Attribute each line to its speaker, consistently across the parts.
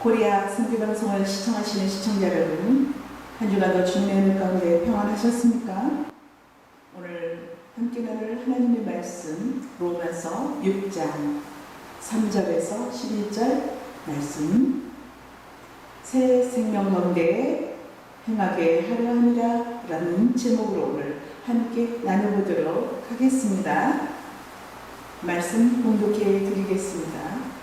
Speaker 1: 코리아 선교방송을 시청하시는 시청자 여러분, 한 주간도 주님의 은혜 가운데 평안하셨습니까? 오늘 함께 나눌 하나님의 말씀 로마서 6장 3절에서 11절 말씀, 새 생명 가운데 행하게 하려 함이라 라는 제목으로 오늘 함께 나눠보도록 하겠습니다. 말씀 공독해 드리겠습니다.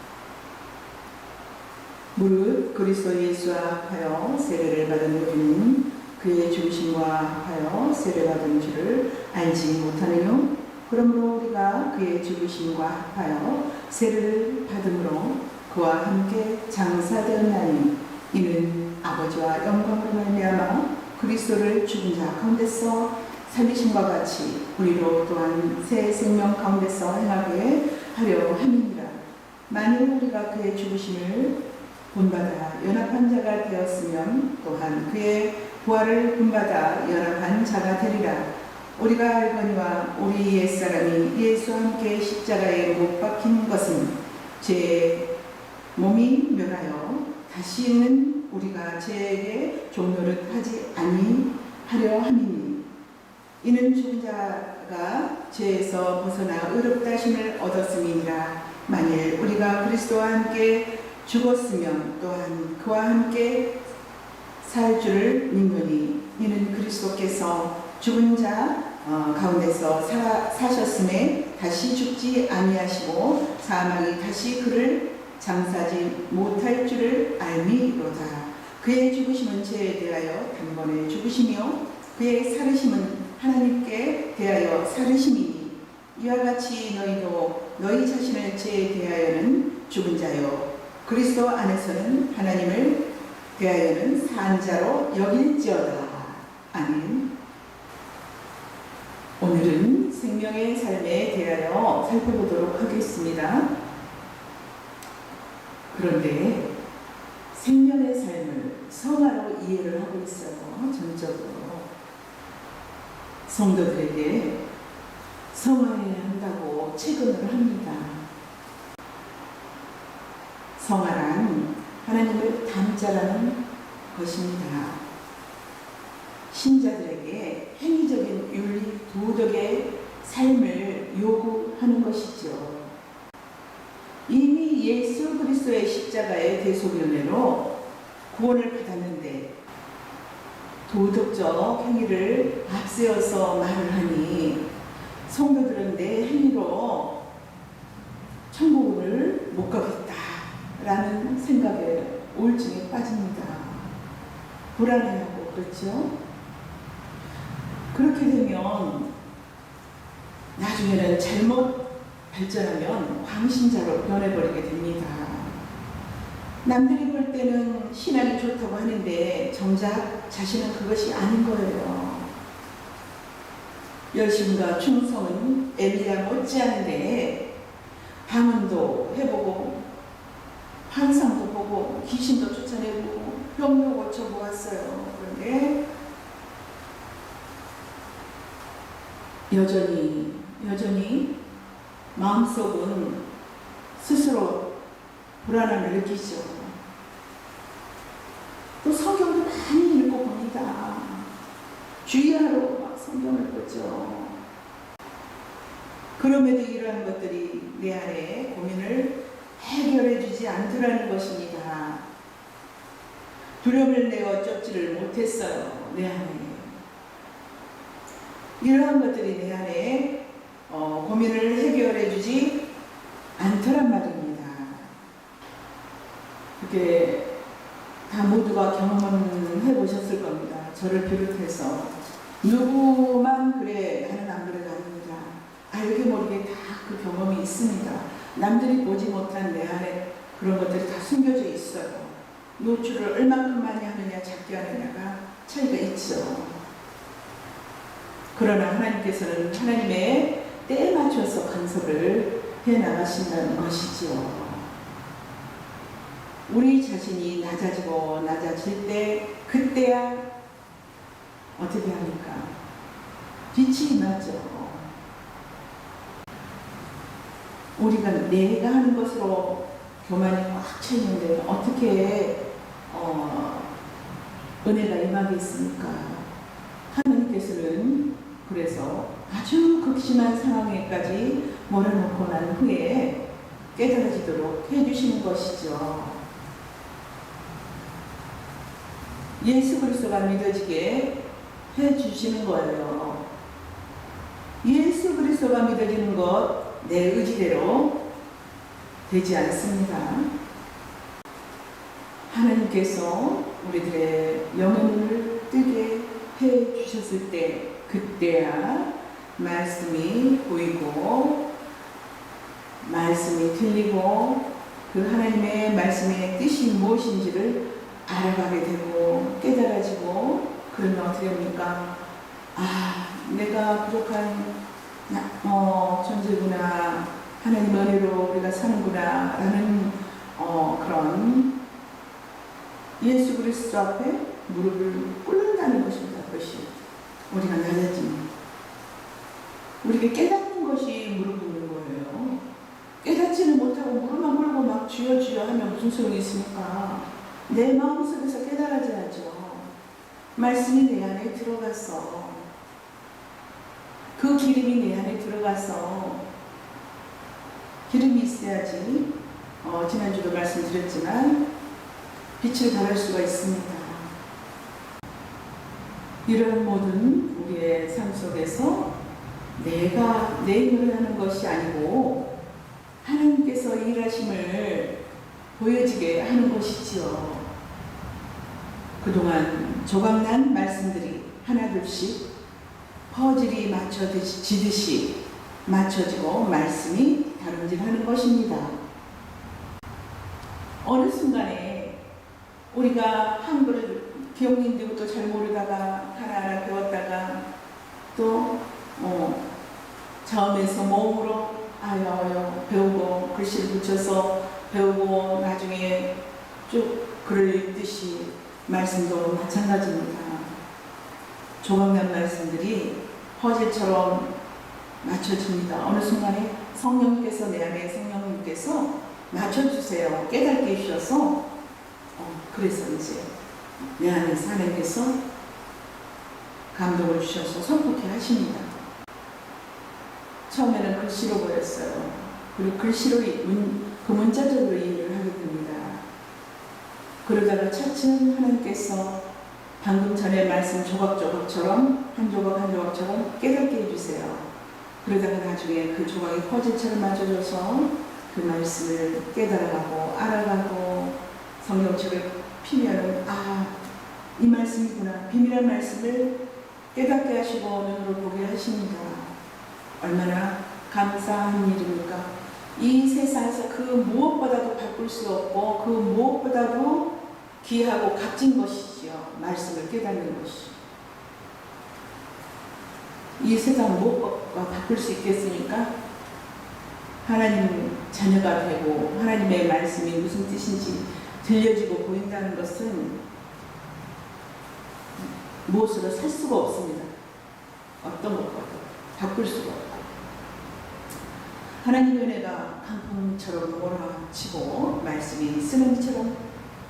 Speaker 1: 무릇 그리스도 예수와 합하여 세례를 받은 우리는 그의 죽으심과 합하여 세례받은 줄을 알지 못하느뇨? 그러므로 우리가 그의 죽으심과 합하여 세례를 받음으로 그와 함께 장사되었나니 이는 아버지와 영광으로 말미암아 그리스도를 죽은 자 가운데서 살리심과 같이 우리로 또한 새 생명 가운데서 행하게 하려 함이니라. 만일 우리가 그의 죽으심을 본받아 연합한 자가 되었으면 또한 그의 부활을 본받아 연합한 자가 되리라. 우리가 알거니와 우리 옛사람이 예수와 함께 십자가에 못 박힌 것은 제 몸이 멸하여 다시는 우리가 죄에게 종노릇 하지 아니하려 함이니 이는 죽은 자가 죄에서 벗어나 의롭다 하심을 얻었음이니라. 만일 우리가 그리스도와 함께 죽었으면 또한 그와 함께 살 줄을 믿노니 이는 그리스도께서 죽은 자 가운데서 사셨음에 다시 죽지 아니하시고 사망이 다시 그를 장사하지 못할 줄을 알미로다. 그의 죽으심은 죄에 대하여 단번에 죽으시며 그의 살으심은 하나님께 대하여 살으심이니 이와 같이 너희도 너희 자신을 죄에 대하여는 죽은 자요 그리스도 안에서는 하나님을 대하여는 산 자로 여길지어다. 아멘. 오늘은 생명의 삶에 대하여 살펴보도록 하겠습니다. 그런데 생명의 삶을 성화로 이해를 하고 있어요. 전적으로 성도들에게 성화해야 한다고 체근을 합니다. 성화란 하나님을 닮자라는 것입니다. 신자들에게 행위적인 윤리, 도덕의 삶을 요구하는 것이죠. 이미 예수 그리스도의 십자가의 대속연회로 구원을 받았는데 도덕적 행위를 앞세워서 말을 하니 성도들은 내 행위로 천국을 못 가겠다 라는 생각에 우울증에 빠집니다. 불안해하고 그렇죠? 그렇게 되면 나중에는 잘못 발전하면 광신자로 변해버리게 됩니다. 남들이 볼 때는 신앙이 좋다고 하는데 정작 자신은 그것이 아닌 거예요. 열심과 충성은 엘리야 못지않은데 방언도 해보고 환상도 보고 귀신도 쫓아내고 병도 고쳐보았어요. 그런데 여전히 마음속은 스스로 불안함을 느끼죠. 또 성경도 많이 읽고 봅니다. 주의하러 막 성경을 보죠. 그럼에도 이러한 것들이 내 안에 고민을 해결해 주지 않더라는 것입니다. 두려움을 내어 쫓지를 못했어요. 내 안에 이러한 것들이 내 안에 고민을 해결해 주지 않더란 말입니다. 그게 다 모두가 경험을 해보셨을 겁니다. 저를 비롯해서 누구만 그래 나는 안 그래가 아닙니다. 알게 모르게 다 그 경험이 있습니다. 남들이 보지 못한 내 안에 그런 것들이 다 숨겨져 있어요. 노출을 얼만큼 많이 하느냐 작게 하느냐가 차이가 있죠. 그러나 하나님께서는 하나님의 때에 맞춰서 간섭을 해나가신다는 것이지요. 우리 자신이 낮아지고 낮아질 때 그때야 어떻게 합니까? 빛이 나죠. 우리가 내가 하는 것으로 교만이 꽉 차 있는데 어떻게 은혜가 임하겠습니까? 하나님께서는 그래서 아주 극심한 상황에까지 몰아넣고 난 후에 깨달아지도록 해주시는 것이죠. 예수 그리스도가 믿어지게 해주시는 거예요. 예수 그리스도가 믿어지는 것 내 의지대로 되지 않습니다. 하나님께서 우리들의 영혼을 뜨게 해주셨을 때 그때야 말씀이 보이고 말씀이 들리고 그 하나님의 말씀의 뜻이 무엇인지를 알아가게 되고 깨달아지고 그러면 어떻게 합니까? 내가 부족한 존재구나. 하나님 은혜로 우리가 사는구나 라는 그런 예수 그리스도 앞에 무릎을 꿇는다는 것입니다. 그것이 우리가 낮아짐. 우리가 깨닫는 것이 무릎 꿇는 거예요. 깨닫지는 못하고 무릎만 꿇고 막 주여 주여 하면 무슨 소용이 있습니까? 내 마음속에서 깨달아져야죠. 말씀이 내 안에 들어가서 그 기름이 내 안에 들어가서 기름이 있어야지 지난주도 말씀드렸지만 빛을 발할 수가 있습니다. 이런 모든 우리의 삶 속에서 내가 내 힘으로 하는 것이 아니고 하나님께서 일하심을 보여지게 하는 것이지요. 그동안 조각난 말씀들이 하나둘씩 퍼즐이 맞춰지듯이 맞춰지고 말씀이 다름질하는 것입니다. 어느 순간에 우리가 한글을 기억님들부터 잘 모르다가 하나하나 배웠다가 또 처음에서 몸으로 아여 배우고 글씨를 붙여서 배우고 나중에 쭉 글을 읽듯이 말씀도 마찬가지입니다. 조각난 말씀들이 퍼즐처럼 맞춰집니다. 어느 순간에 성령님께서 내 안에 성령님께서 맞춰주세요. 깨닫게 해주셔서 그래서 이제 내 안에서 하나님께서 감동을 주셔서 선포케 하십니다. 처음에는 글씨로 보였어요. 그리고 글씨로 그 문자적으로 이해를 하게 됩니다. 그러다가 차츰 하나님께서 방금 전에 말씀 조각조각처럼 한 조각 한 조각처럼 깨닫게 해주세요. 그러다가 나중에 그 조각이 퍼즐처럼 맞춰져서 그 말씀을 깨달아가고 알아가고 성경책을 피면은 이 말씀이구나. 비밀한 말씀을 깨닫게 하시고 눈으로 보게 하십니다. 얼마나 감사한 일입니까? 이 세상에서 그 무엇보다도 바꿀 수 없고 그 무엇보다도 귀하고 값진 것이지요. 말씀을 깨닫는 것이. 이 세상 무엇과 바꿀 수 있겠습니까? 하나님 자녀가 되고 하나님의 말씀이 무슨 뜻인지 들려지고 보인다는 것은 무엇으로 살 수가 없습니다. 어떤 것과도 바꿀 수가 없고 하나님의 은혜가 강풍처럼 몰아치고 말씀이 쓰는처럼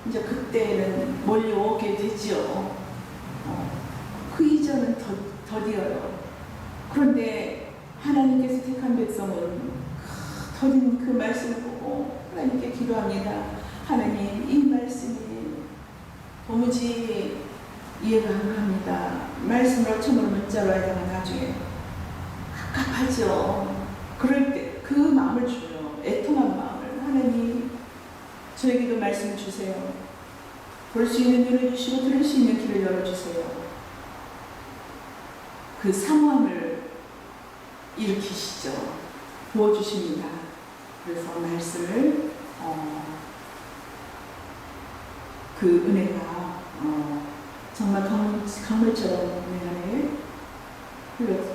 Speaker 1: 이제 그때는 몰려오게 되지요. 그 이전은 더디어요. 그런데 하나님께서 택한 백성은 더딘 그 말씀을 보고 하나님께 기도합니다. 하나님, 이 말씀이 도무지 이해가 안 갑니다. 말씀을 처음으로 문자로 하다가 나중에 갑갑하죠. 그럴 때 그 마음을 줘요. 애통한 마음을. 하나님, 저에게도 말씀을 주세요. 볼 수 있는 눈을 주시고 들을 수 있는 길을 열어주세요. 그 사모함을 일으키시죠. 부어주십니다. 그래서 말씀을 그 은혜가 정말 강물처럼 내 안에 흘러서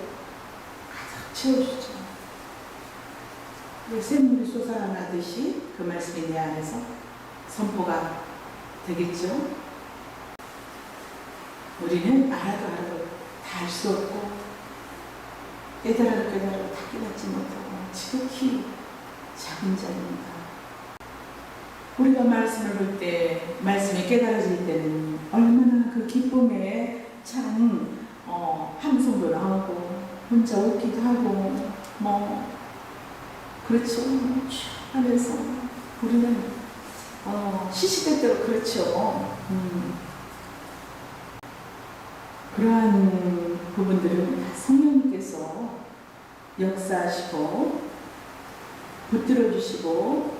Speaker 1: 가득 채워주죠. 샘물이 솟아나듯이 그 말씀이 내 안에서 선포가 되겠죠. 우리는 알아도 다 알 수 없고 깨달아도 다 깨닫지 못하고 지극히 작은 자입니다. 우리가 말씀을 볼 때, 말씀이 깨달아질 때는 얼마나 그 기쁨에 참 함성도 나오고 혼자 웃기도 하고 그렇죠 하면서 우리는 시시때때로 그렇죠. 그러한 부분들은 다 성령님께서 역사하시고 붙들어 주시고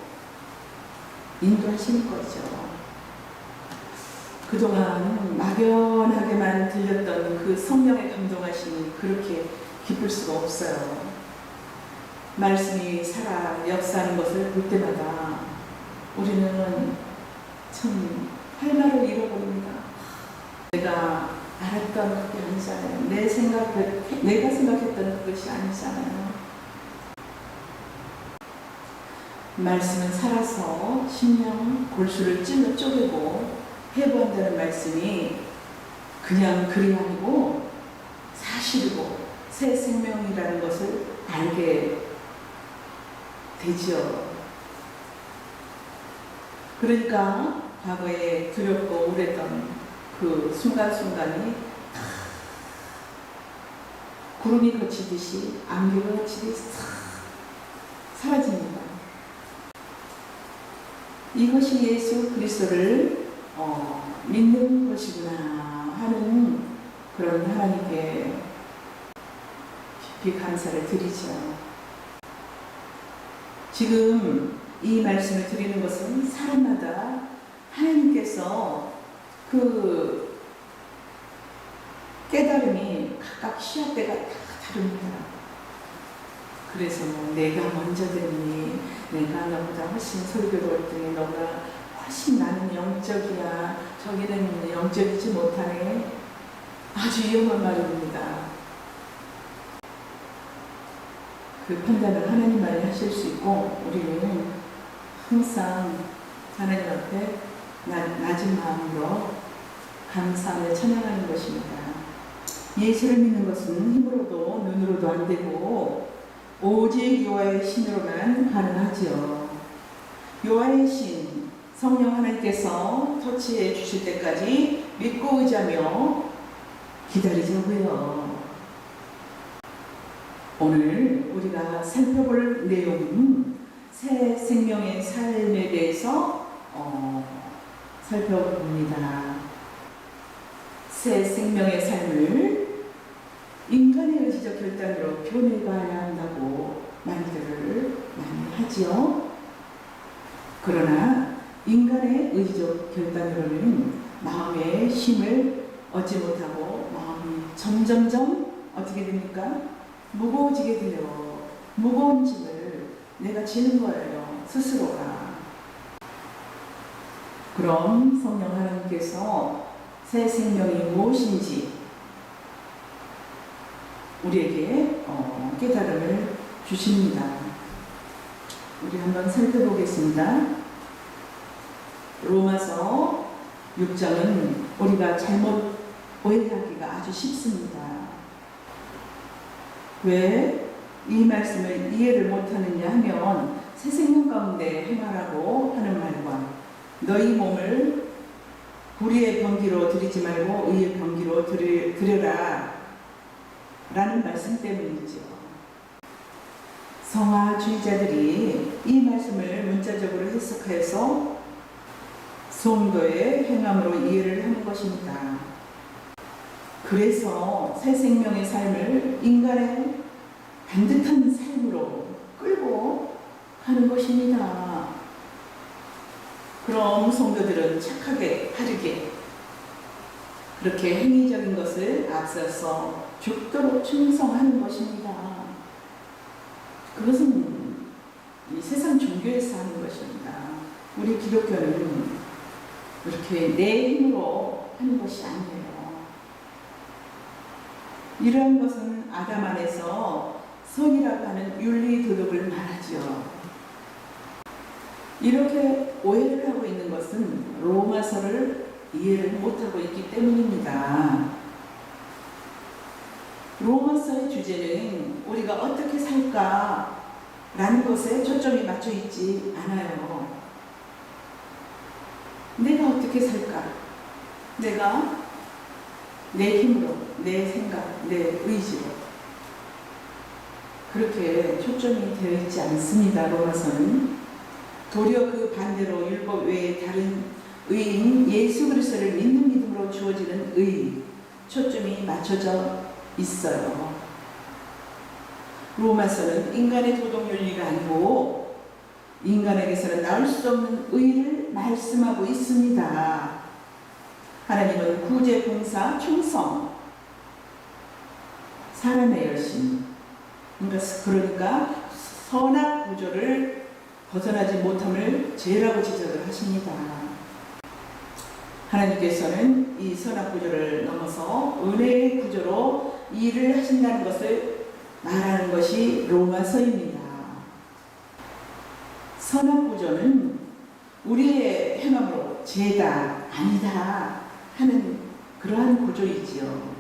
Speaker 1: 인도하시는 거죠. 그동안 막연하게만 들렸던 그 성령의 감동하심이 그렇게 기쁠 수가 없어요. 말씀이 살아 역사하는 것을 볼 때마다 우리는 참 할 말을 잃어버립니다. 내가 알았던 그게 아니잖아요. 내가 생각했던 그것이 아니잖아요. 말씀은 살아서 심령 골수를 찔러 쪼개고 회부한다는 말씀이 그냥 글이 아니고 사실이고 새 생명이라는 것을 알게 되지요. 그러니까 과거에 두렵고 우울했던 그 순간순간이 구름이 거치듯이 안개가 거치듯이 사라집니다. 이것이 예수 그리스도를 믿는 것이구나 하는 그런 하나님께 깊이 감사를 드리죠. 지금 이 말씀을 드리는 것은 사람마다 하나님께서 그 깨달음이 각각 시합대가 다 다릅니다. 그래서 내가 먼저 들으니 내가 너보다 훨씬 설교를 했더니 너가 훨씬 나는 영적이야. 저기는 영적이지 못하네. 아주 위험한 말입니다. 그 판단을 하나님만이 하실 수 있고 우리는 항상 하나님 앞에 낮은 마음으로 감사하며 찬양하는 것입니다. 예수를 믿는 것은 힘으로도 눈으로도 안 되고 오직 여호와의 신으로만 가능하지요. 여호와의 신, 성령 하나님께서 터치해 주실 때까지 믿고 의지하며 기다리자고요. 오늘 우리가 살펴볼 내용은 새 생명의 삶에 대해서 살펴봅니다. 새 생명의 삶을 인간의 의지적 결단으로 표현해가야 한다고 많이들 많이 하지요. 그러나 인간의 의지적 결단으로는 마음의 힘을 얻지 못하고 마음이 점점점 어떻게 됩니까? 무거워지게 돼요. 무거운 짐을 내가 지는 거예요. 스스로가. 그럼 성령 하나님께서 새 생명이 무엇인지 우리에게 깨달음을 주십니다. 우리 한번 살펴보겠습니다. 로마서 6장은 우리가 잘못 오해하기가 아주 쉽습니다. 왜 이 말씀을 이해를 못하느냐 하면 새 생명 가운데 행하라고 하는 말과 너희 몸을 불의의 병기로 드리지 말고 의의 병기로 드려라 라는 말씀 때문이죠. 성화주의자들이 이 말씀을 문자적으로 해석해서 성도의 행함으로 이해를 하는 것입니다. 그래서 새 생명의 삶을 인간의 반듯한 삶으로 끌고 가는 것입니다. 그럼 성도들은 착하게 바르게 그렇게 행위적인 것을 앞서서 죽도록 충성하는 것입니다. 그것은 이 세상 종교에서 하는 것입니다. 우리 기독교는 이렇게 내 힘으로 하는 것이 아니에요. 이러한 것은 아담 안에서 선이라고 하는 윤리 도덕을 말하죠. 이렇게 오해를 하고 있는 것은 로마서를 이해를 못하고 있기 때문입니다. 로마서의 주제는 우리가 어떻게 살까라는 것에 초점이 맞춰 있지 않아요. 내가 어떻게 살까? 내가 내 힘으로, 내 생각, 내 의지로 그렇게 초점이 되어 있지 않습니다. 로마서는 도리어 그 반대로 율법 외에 다른 의인 예수 그리스도를 믿는 믿음으로 주어지는 의 초점이 맞춰져 있어요. 로마서는 인간의 도덕 윤리가 아니고 인간에게서는 나올 수 없는 의를 말씀하고 있습니다. 하나님은 구제, 봉사, 충성, 사람의 열심, 그러니까 선악 구조를 벗어나지 못함을 죄라고 지적을 하십니다. 하나님께서는 이 선악 구조를 넘어서 은혜의 구조로 일을 하신다는 것을 말하는 것이 로마서입니다. 선악 구조는 우리의 행함으로 죄다, 아니다 하는 그러한 구조이지요.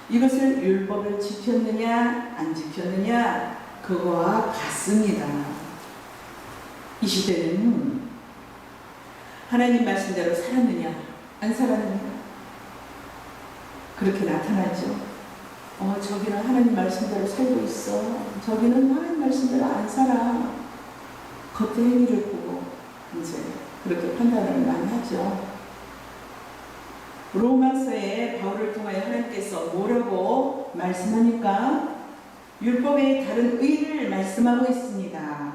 Speaker 1: 이것을 율법을 지켰느냐 안 지켰느냐 그거와 같습니다. 이 시대는 하나님 말씀대로 살았느냐 안 살았느냐 그렇게 나타나죠. 저기는 하나님 말씀대로 살고 있어. 저기는 하나님 말씀대로 안 살아. 겉의 행위를 보고 이제 그렇게 판단을 많이 하죠. 로마서에 바울을 통하여 하나님께서 뭐라고 말씀하니까 율법의 다른 의를 말씀하고 있습니다.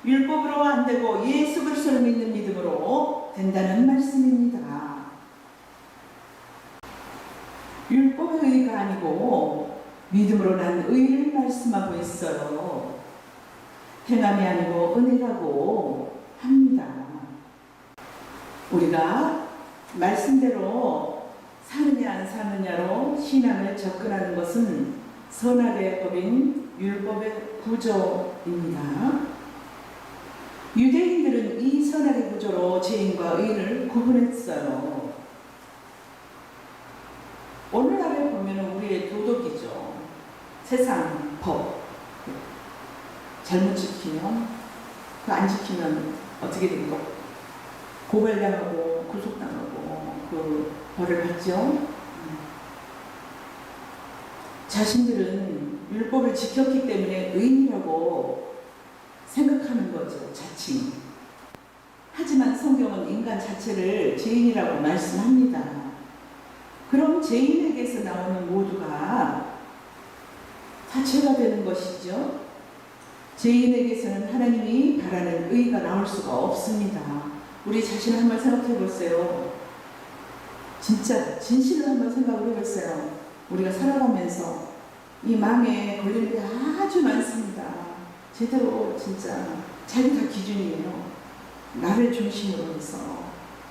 Speaker 1: 율법으로 안 되고 예수 그리스도를 믿는 믿음으로 된다는 말씀입니다. 율법의 의가 아니고 믿음으로 난 의를 말씀하고 있어요. 행함이 아니고 은혜라고 합니다. 우리가 말씀대로 사느냐 안 사느냐로 신앙을 접근하는 것은 선악의 법인 율법의 구조입니다. 유대인들은 이 선악의 구조로 죄인과 의인을 구분했어요. 오늘날에 보면 우리의 도덕이죠. 세상 법. 잘못 지키면, 안 지키면 어떻게 됩니까? 고발당하고 구속당하고 그 벌을 받죠. 자신들은 율법을 지켰기 때문에 의인이라고 생각하는 거죠. 자칭. 하지만 성경은 인간 자체를 죄인이라고 말씀합니다. 그럼 죄인에게서 나오는 모두가 다 죄가 되는 것이죠. 죄인에게서는 하나님이 바라는 의가 나올 수가 없습니다. 우리 자신을 한번 생각해 보세요. 진짜 진실로 한번 생각을 해보세요. 우리가 살아가면서 이 망에 걸리는 게 아주 많습니다. 제대로 진짜 자기 다 기준이에요. 나를 중심으로 해서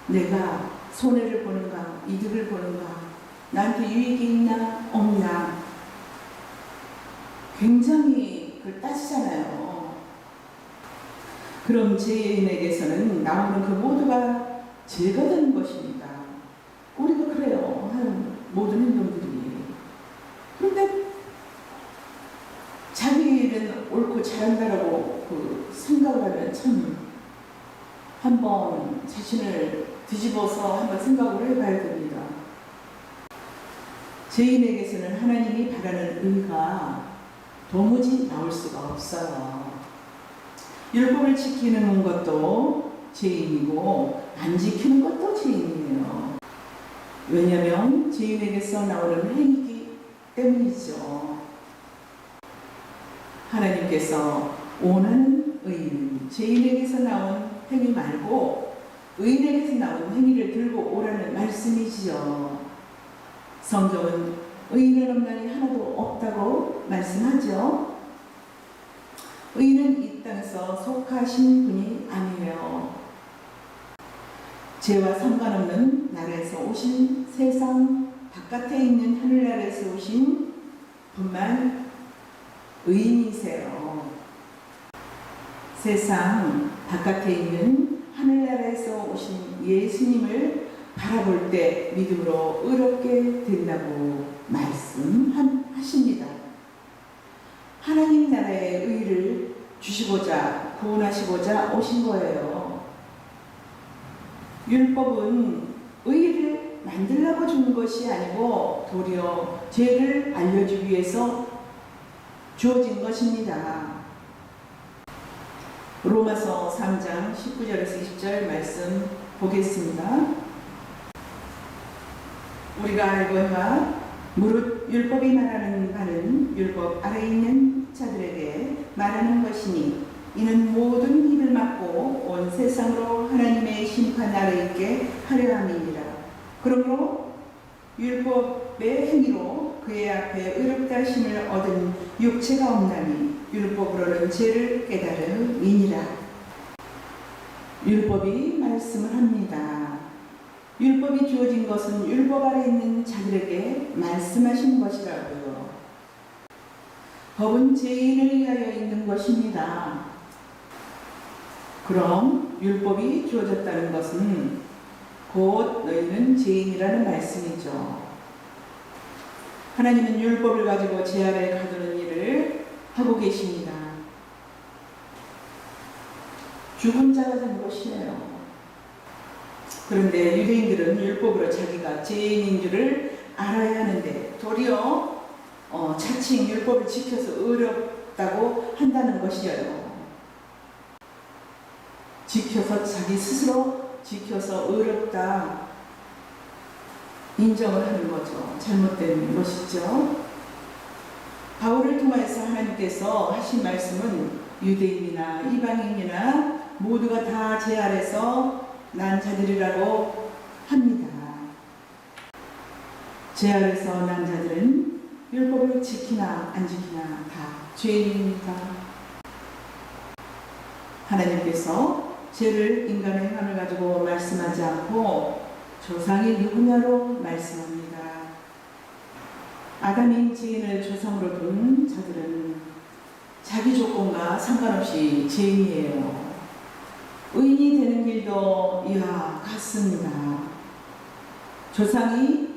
Speaker 1: 내가 손해를 보는가 이득을 보는가 나한테 유익이 있나 없나 굉장히 그걸 따지잖아요. 그럼 죄인에게서는 나오는 그 모두가 죄가 되는 것입니다. 우리가 그래요. 하는 모든 행동들이. 그런데 자기 일은 옳고 잘한다라고 그 생각을 하면 참 한번 자신을 뒤집어서 한번 생각을 해봐야 됩니다. 죄인에게서는 하나님이 바라는 의가 도무지 나올 수가 없어요. 율법을 지키는 것도 죄인이고 안 지키는 것도 죄인이에요. 왜냐하면 죄인에게서 나오는 행위이기 때문이죠. 하나님께서 원하는 의인, 죄인에게서 나온 행위 말고 의인에게서 나온 행위를 들고 오라는 말씀이지요. 성경은 의인은 없나니 하나도 없다고 말씀하죠. 의인은 이 땅에서 속하신 분이 아니에요. 죄와 상관없는 나라에서 오신 세상 바깥에 있는 하늘나라에서 오신 분만 의인이세요. 세상 바깥에 있는 하늘나라에서 오신 예수님을 바라볼 때 믿음으로 의롭게 된다고 말씀하십니다. 하나님 나라의 의를 주시고자 구원하시고자 오신 거예요. 율법은 의를 만들려고 주는 것이 아니고 도리어 죄를 알려주기 위해서 주어진 것입니다. 로마서 3장 19절에서 20절 말씀 보겠습니다. 우리가 알거니와 무릇 율법이 말하는 바는 율법 아래에 있는 자들에게 말하는 것이니 이는 모든 입을 막고 온 세상으로 하나님의 심판 아래 있게 하려 함이니라. 그러므로 율법의 행위로 그의 앞에 의롭다 하심을 얻은 육체가 없나니 율법으로는 죄를 깨달음이니라. 율법이 말씀을 합니다. 율법이 주어진 것은 율법 아래 있는 자들에게 말씀하신 것이라고요. 법은 죄인을 위하여 있는 것입니다. 그럼 율법이 주어졌다는 것은 곧 너희는 죄인이라는 말씀이죠. 하나님은 율법을 가지고 죄 아래 가두는 일을 하고 계십니다. 죽은 자가 된 것이에요. 그런데 유대인들은 율법으로 자기가 죄인인 줄을 알아야 하는데 도리어 자칭 율법을 지켜서 의롭다고 한다는 것이에요. 지켜서 자기 스스로 지켜서 의롭다 인정을 하는 거죠. 잘못된 것이죠. 바울을 통해서 하나님께서 하신 말씀은 유대인이나 이방인이나 모두가 다 죄 아래서 난 자들이라고 합니다. 죄 아래서 난 자들은 율법을 지키나 안 지키나 다 죄인입니다. 하나님께서 죄를 인간의 행함을 가지고 말씀하지 않고 조상이 누구냐로 말씀합니다. 아담인 죄인을 조상으로 둔 자들은 자기 조건과 상관없이 죄인이에요. 의인이 되는 길도 이와 같습니다. 조상이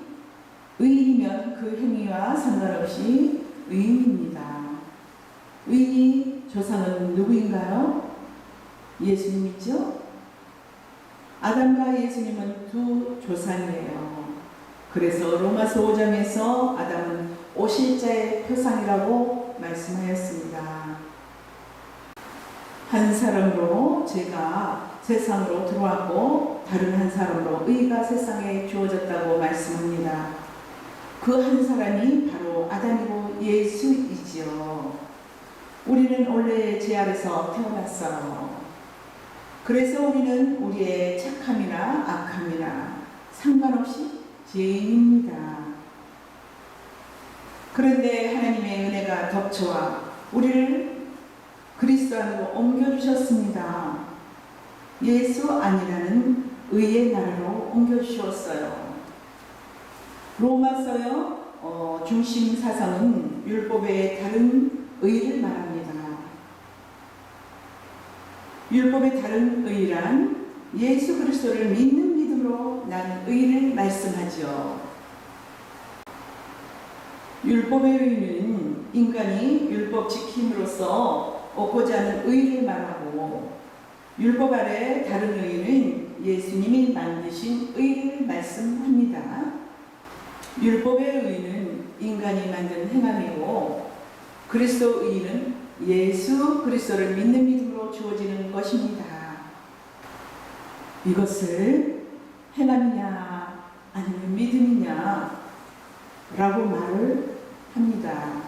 Speaker 1: 의인이면 그 행위와 상관없이 의인입니다. 의인이 조상은 누구인가요? 예수님이죠? 아담과 예수님은 두 조상이에요. 그래서 로마서 5장에서 아담은 오실자의 표상이라고 말씀하였습니다. 한 사람으로 죄가 세상으로 들어왔고 다른 한 사람으로 의가 세상에 주어졌다고 말씀합니다. 그 한 사람이 바로 아담이고 예수이지요. 우리는 원래 죄 아래서 태어났어요. 그래서 우리는 우리의 착함이나 악함이나 상관없이 죄인입니다. 그런데 하나님의 은혜가 덮쳐와 우리를 그리스도 안으로 옮겨주셨습니다. 예수 안이라는 의의 나라로 옮겨주셨어요. 로마서요 중심 사상은 율법의 다른 의를 말합니다. 율법의 다른 의란 예수 그리스도를 믿는 믿음으로 난 의를 말씀하죠. 율법의 의는 인간이 율법 지킴으로써 얻고자 하는 의를 말하고 율법 아래 다른 의는 예수님이 만드신 의를 말씀합니다. 율법의 의는 인간이 만든 행함이고 그리스도 의는 예수 그리스도를 믿는 믿음으로 주어지는 것입니다. 이것을 행함이냐 아니면 믿음이냐 라고 말을 합니다.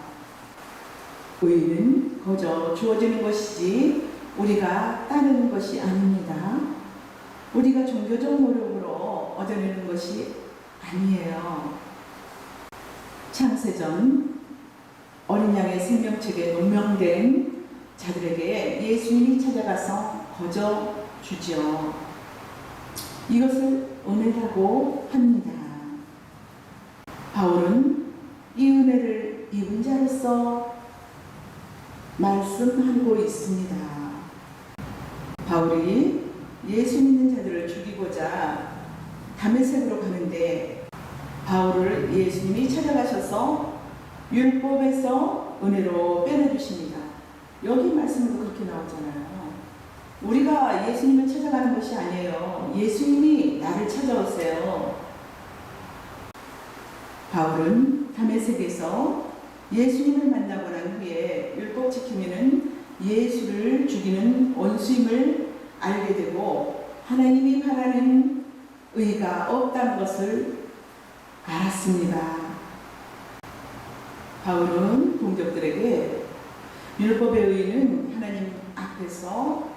Speaker 1: 의는 거저 주어지는 것이지 우리가 따르는 것이 아닙니다. 우리가 종교적 노력으로 얻어내는 것이 아니에요. 창세전 어린 양의 생명책에 논명된 자들에게 예수님이 찾아가서 거저 주죠. 이것을 은혜라고 합니다. 바울은 이 은혜를 입은 자로서 말씀하고 있습니다. 바울이 예수 믿는 자들을 죽이고자 다메섹으로 가는데 바울을 예수님이 찾아가셔서 율법에서 은혜로 빼내주십니다. 여기 말씀도 그렇게 나오잖아요. 우리가 예수님을 찾아가는 것이 아니에요. 예수님이 바울을 찾아오세요. 바울은 다메섹에서 예수님을 만나고 난 후에 율법 지킴이는 예수를 죽이는 원수임을 알게 되고 하나님이 바라는 의가 없다는 것을 알았습니다. 바울은 동족들에게 율법의 의는 하나님 앞에서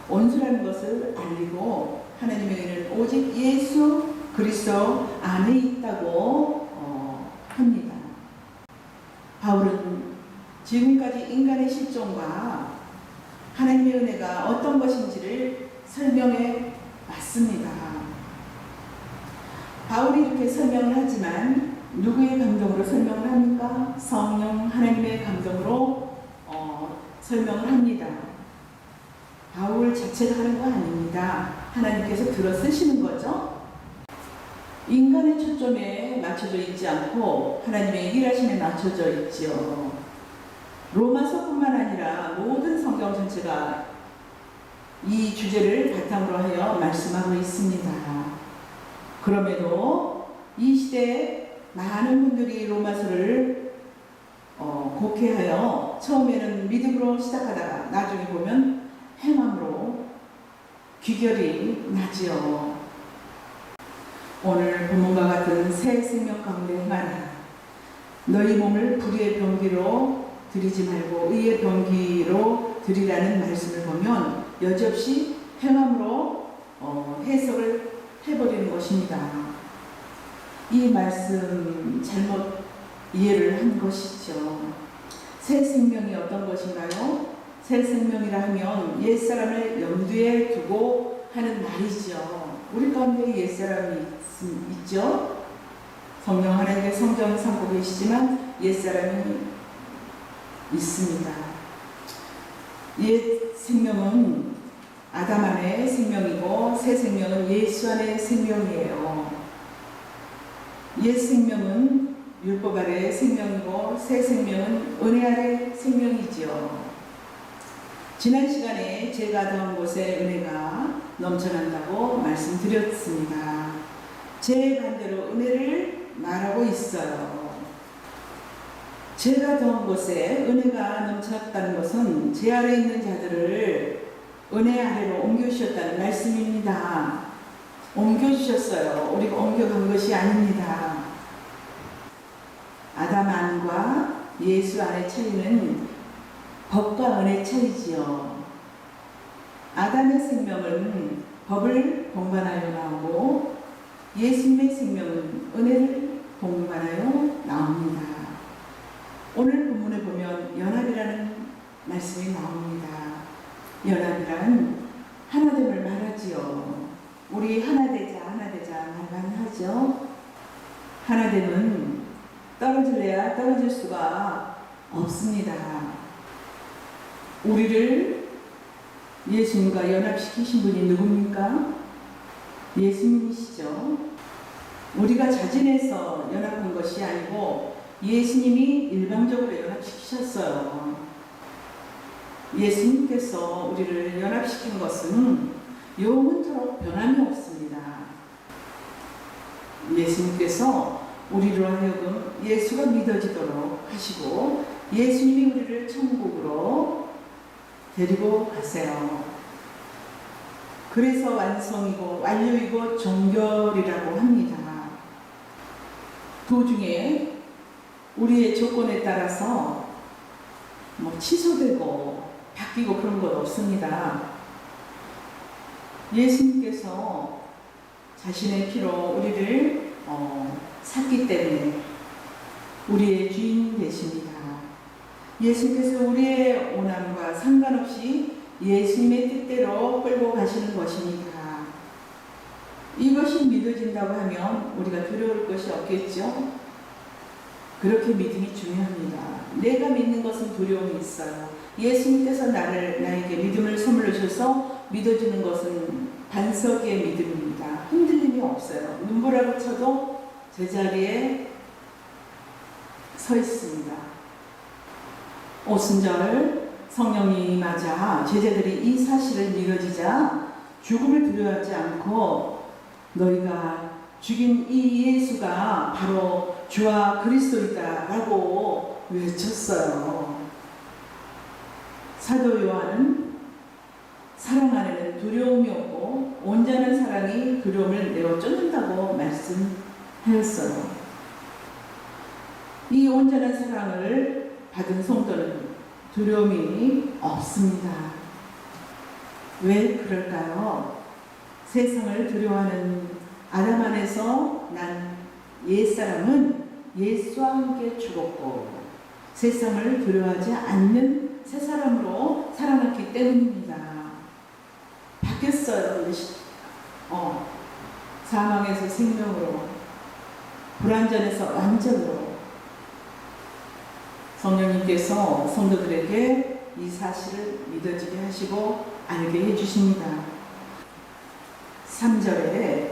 Speaker 1: 원수라는 것을 알리고 하나님의 의는 오직 예수 그리스도 안에 있다고 합니다. 바울은 지금까지 인간의 실존과 하나님의 은혜가 어떤 것인지를 설명해 왔습니다. 바울이 이렇게 설명을 하지만 누구의 감동으로 설명을 합니까? 성령 하나님의 감동으로 설명을 합니다. 바울 자체가 하는 거 아닙니다. 하나님께서 들어 쓰시는 거죠. 인간의 초점에 맞춰져 있지 않고 하나님의 일하심에 맞춰져 있지요. 로마서뿐만 아니라 모든 성경 전체가 이 주제를 바탕으로 하여 말씀하고 있습니다. 그럼에도 이 시대에 많은 분들이 로마서를 곡해하여 처음에는 믿음으로 시작하다가 나중에 보면 행함으로 귀결이 나지요. 오늘 본문과 같은 새 생명 가운데 행하라. 너희 몸을 불의의 병기로 드리지 말고 의의 병기로 드리라는 말씀을 보면 여지없이 행함으로 해석을 해버리는 것입니다. 이 말씀 잘못 이해를 한 것이죠. 새 생명이 어떤 것인가요? 새 생명이라 하면 옛사람을 염두에 두고 하는 말이죠. 우리 가운데 옛사람이 있죠. 성령 하나님의 성경을 삼고 계시지만 옛사람이 있습니다. 옛 생명은 아담 안의 생명이고 새 생명은 예수 안의 생명이에요. 옛 생명은 율법 아래의 생명이고 새 생명은 은혜 아래의 생명이지요. 지난 시간에 제가 더한 곳에 은혜가 넘쳐난다고 말씀드렸습니다. 제 반대로 은혜를 말하고 있어요. 제가 더한 곳에 은혜가 넘쳤다는 것은 제 아래 있는 자들을 은혜 아래로 옮겨주셨다는 말씀입니다. 옮겨주셨어요. 우리가 옮겨간 것이 아닙니다. 아담 안과 예수 안의 차이는 법과 은혜 차이지요. 아담의 생명은 법을 동반하여 나오고 예수님의 생명은 은혜를 동반하여 나옵니다. 오늘 본문에 보면 연합이라는 말씀이 나옵니다. 연합이란 하나됨을 말하지요. 우리 하나되자 말만 하죠. 하나됨은 떨어질래야 떨어질 수가 없습니다. 우리를 예수님과 연합시키신 분이 누굽니까? 예수님이시죠. 우리가 자진해서 연합한 것이 아니고 예수님이 일방적으로 연합시키셨어요. 예수님께서 우리를 연합시킨 것은 영원토록 변함이 없습니다. 예수님께서 우리로 하여금 예수가 믿어지도록 하시고 예수님이 우리를 천국으로 데리고 가세요. 그래서 완성이고 완료이고 종결이라고 합니다. 도중에 우리의 조건에 따라서 취소되고 바뀌고 그런 것 없습니다. 예수님께서 자신의 피로 우리를 샀기 때문에 우리의 주인 되십니다. 예수님께서 우리의 오남과 상관없이 예수님의 뜻대로 끌고 가시는 것입니다. 이것이 믿어진다고 하면 우리가 두려울 것이 없겠죠? 그렇게 믿음이 중요합니다. 내가 믿는 것은 두려움이 있어요. 예수님께서 나에게 믿음을 선물로 주셔서 믿어주는 것은 반석의 믿음입니다. 흔들림이 없어요. 눈보라고 쳐도 제자리에 서 있습니다. 오순절 성령이 임하자 제자들이 이 사실을 믿어지자 죽음을 두려워하지 않고 너희가 죽인 이 예수가 바로 주와 그리스도이다 라고 외쳤어요. 사도 요한은 사랑 안에는 두려움이 없고 온전한 사랑이 두려움을 내어 쫓는다고 말씀하였어요. 이 온전한 사랑을 받은 성도는 두려움이 없습니다. 왜 그럴까요? 세상을 두려워하는 아담 안에서 난 옛사람은 예수와 함께 죽었고 세상을 두려워하지 않는 새 사람으로 살아났기 때문입니다. 바뀌었어요. 사망에서 생명으로, 불완전에서 완전으로. 성령님께서 성도들에게 이 사실을 믿어지게 하시고 알게 해주십니다. 3절에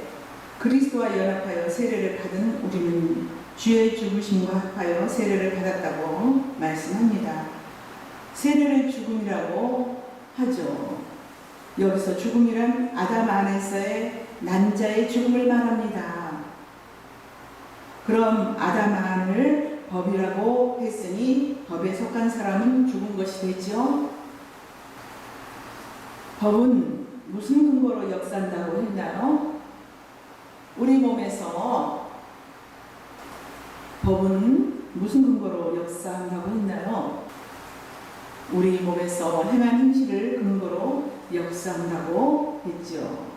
Speaker 1: 그리스도와 연합하여 세례를 받은 우리는 주의 죽으심과 합하여 세례를 받았다고 말씀합니다. 세례를 죽음이라고 하죠. 여기서 죽음이란 아담 안에서의 난자의 죽음을 말합니다. 그럼 아담 안을 법이라고 했으니 법에 속한 사람은 죽은 것이 되죠. 법은 무슨 근거로 역사한다고 했나요? 우리 몸에서 법은 무슨 근거로 역사한다고 했나요? 우리 몸에서 행한 행실을 근거로 역사한다고 했죠.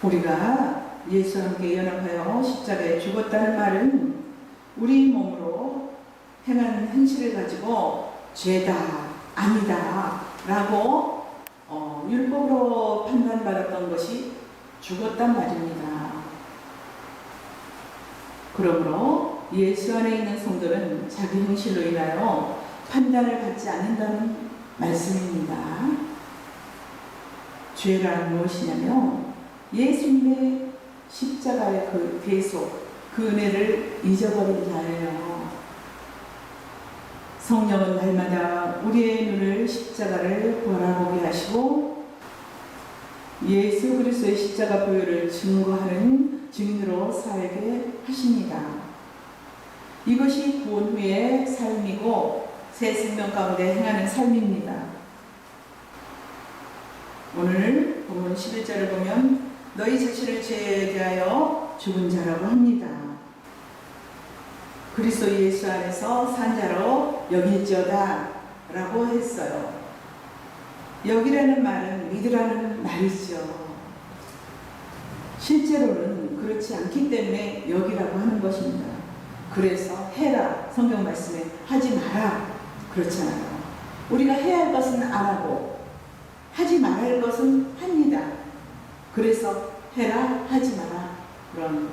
Speaker 1: 우리가 예수와 함께 연합하여 십자가에 죽었다는 말은 우리 몸으로 행한 행실을 가지고 죄다, 아니다 라고 율법으로 판단받았던 것이 죽었단 말입니다. 그러므로 예수 안에 있는 성도는 자기 행실로 인하여 판단을 받지 않는다는 말씀입니다. 죄란 무엇이냐면 예수님의 십자가의 그 계속 그 은혜를 잊어버린 자예요. 성령은 날마다 우리의 눈을 십자가를 바라보게 하시고 예수 그리스도의 십자가 보혈을 증거하는 증인으로 살게 하십니다. 이것이 구원 후의 삶이고 새 생명 가운데 행하는 삶입니다. 오늘 본문 11절을 보면 너희 자신을 죄에 대하여 죽은 자라고 합니다. 그리스도 예수 안에서 산 자로 여길지어다 라고 했어요. 여기라는 말은 믿으라는 말이죠. 실제로는 그렇지 않기 때문에 여기라고 하는 것입니다. 그래서 해라, 성경 말씀에 하지 마라 그렇잖아요. 우리가 해야 할 것은 안 하고 하지 말아야 할 것은 합니다. 그래서 해라, 하지 마라 그런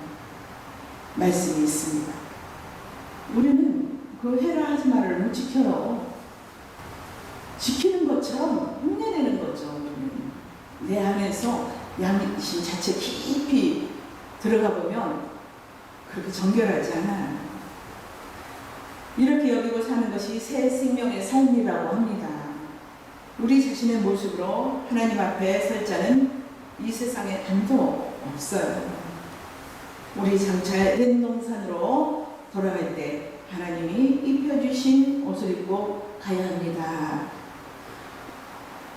Speaker 1: 말씀이 있습니다. 우리는 그 해라 하지 마라를 못 지켜요. 지키는 것처럼 흉내내는 거죠. 내 안에서 양심 자체 깊이 들어가 보면 그렇게 정결하지 않아요. 이렇게 여기고 사는 것이 새 생명의 삶이라고 합니다. 우리 자신의 모습으로 하나님 앞에 설 자는 이 세상에 아무도 없어요. 우리 장차 에덴 동산으로 돌아갈 때 하나님이 입혀주신 옷을 입고 가야 합니다.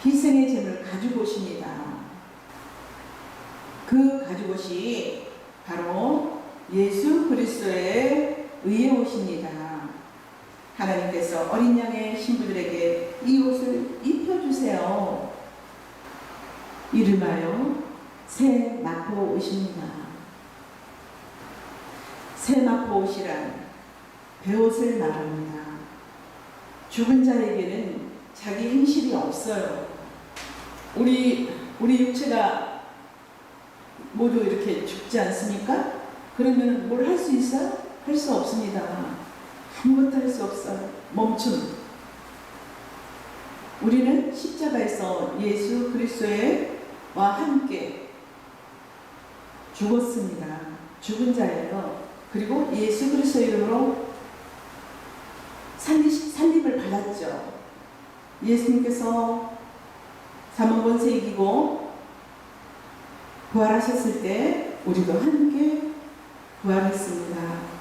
Speaker 1: 희생의 짐을 가지고 오십니다. 그 가지고 옷이 바로 예수 그리스도의 의의 옷입니다. 하나님께서 어린 양의 신부들에게 이 옷을 입혀주세요. 이름하여 새 마포 옷입니다. 새 마포 옷이란 배옷을 말합니다. 죽은 자에게는 자기 행실이 없어요. 우리 육체가 모두 이렇게 죽지 않습니까? 그러면 뭘 할 수 있어요? 할 수 없습니다. 아무것도 할 수 없어요. 멈춤. 우리는 십자가에서 예수 그리스도와 함께 죽었습니다. 죽은 자예요. 그리고 예수 그리스도 이름으로 살림을 받았죠. 예수님께서 사망 권세 이기고 부활하셨을 때 우리도 함께 부활했습니다.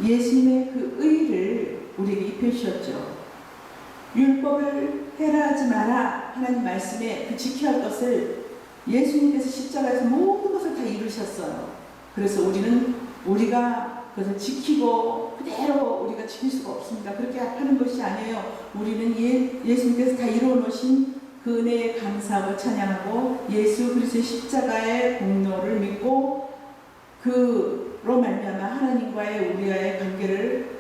Speaker 1: 예수님의 그 의를 우리에게 입혀주셨죠. 율법을 해라 하지 마라 하나님 말씀에 그 지켜야 할 것을 예수님께서 십자가에서 모든 것을 다 이루셨어요. 그래서 우리가 그것을 지키고 그대로 우리가 지킬 수가 없습니다. 그렇게 하는 것이 아니에요. 우리는 예수님께서 다 이루어 놓으신 그 은혜에 감사하고 찬양하고 예수 그리스도의 십자가의 공로를 믿고 그로 말미암아 하나님과의 우리와의 관계를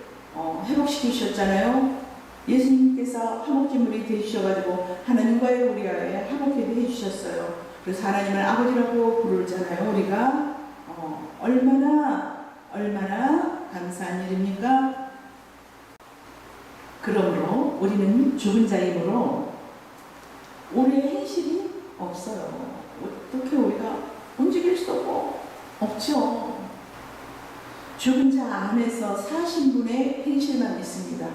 Speaker 1: 회복시켜 주셨잖아요. 예수님께서 화목제물이 되주셔가지고 하나님과의 우리와의 화목제물이 해주셨어요. 그래서 하나님을 아버지라고 부르잖아요. 우리가 얼마나 감사한 일입니까? 그러므로 우리는 죽은 자이므로 우리의 행실이 없어요. 어떻게 우리가 움직일 수 없죠. 죽은 자 안에서 사신 분의 행실만 있습니다.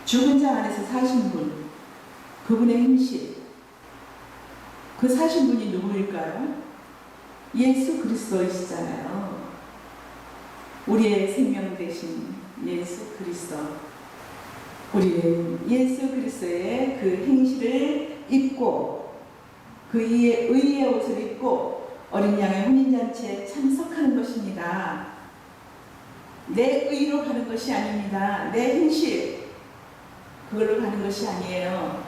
Speaker 1: 죽은 자 안에서 사신 분, 그분의 행실. 그 사신 분이 누구일까요? 예수 그리스도이시잖아요. 우리의 생명 되신 예수 그리스도. 우리는 예수 그리스도의 그 행실을 입고 그 의의 옷을 입고 어린 양의 혼인잔치에 참석하는 것입니다. 내 의로 가는 것이 아닙니다. 내 행실 그걸로 가는 것이 아니에요.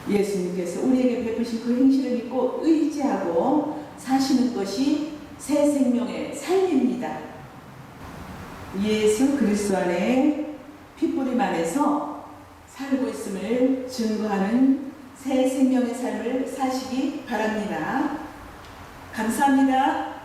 Speaker 1: 예수님께서 우리에게 베푸신 그 행실을 믿고 의지하고 사시는 것이 새 생명의 삶입니다. 예수 그리스도 안에 핏부림 안에서 살고 있음을 증거하는 새 생명의 삶을 사시기 바랍니다. 감사합니다.